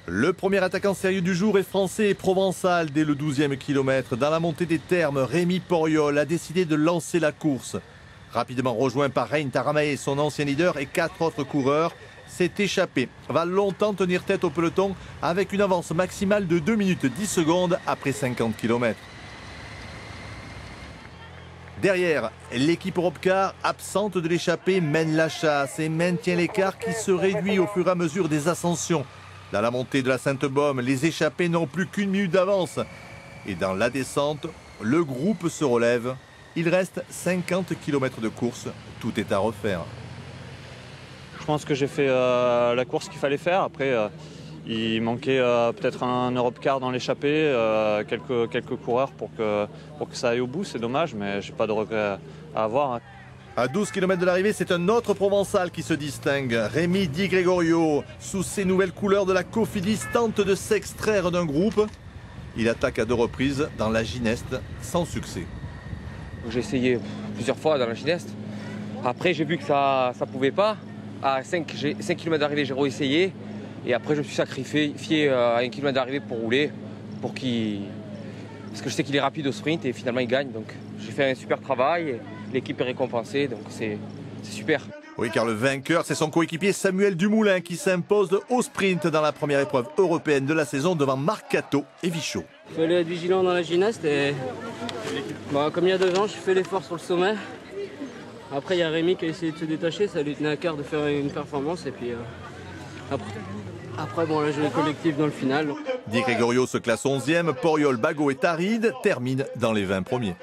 Le premier attaquant sérieux du jour est français et provençal dès le 12e kilomètre. Dans la montée des termes, Rémi Poriol a décidé de lancer la course. Rapidement rejoint par Rein Taramae, son ancien leader, et 4 autres coureurs, s'est échappé. Va longtemps tenir tête au peloton avec une avance maximale de 2 minutes 10 secondes après 50 km. Derrière, l'équipe Europcar, absente de l'échappée, mène la chasse et maintient l'écart qui se réduit au fur et à mesure des ascensions. Dans la montée de la Sainte-Baume, les échappés n'ont plus qu'une minute d'avance. Et dans la descente, le groupe se relève. Il reste 50 km de course. Tout est à refaire. Je pense que j'ai fait la course qu'il fallait faire. Après, il manquait peut-être un Europcar dans l'échappée, quelques coureurs pour que ça aille au bout. C'est dommage, mais je n'ai pas de regrets à avoir. À 12 km de l'arrivée, c'est un autre Provençal qui se distingue. Rémi Di Gregorio, sous ses nouvelles couleurs de la Cofidis, tente de s'extraire d'un groupe. Il attaque à 2 reprises dans la Gineste, sans succès. J'ai essayé plusieurs fois dans la Gineste. Après, j'ai vu que ça ne pouvait pas. À 5 km d'arrivée, j'ai réessayé. Et après, je me suis sacrifié à 1 km d'arrivée pour rouler. Parce que je sais qu'il est rapide au sprint et finalement, il gagne. Donc, j'ai fait un super travail. L'équipe est récompensée, donc c'est super. Oui, car le vainqueur, c'est son coéquipier Samuel Dumoulin qui s'impose au sprint dans la première épreuve européenne de la saison devant Marc Cato et Vichot. Il fallait être vigilant dans la Gineste et comme il y a 2 ans, je fais l'effort sur le sommet. Après, il y a Rémi qui a essayé de se détacher, ça lui tenait à cœur de faire une performance et puis après bon, là, je vais collectif dans le final. Di Gregorio se classe 11e, Poriol, Bago et Taride terminent dans les 20 premiers.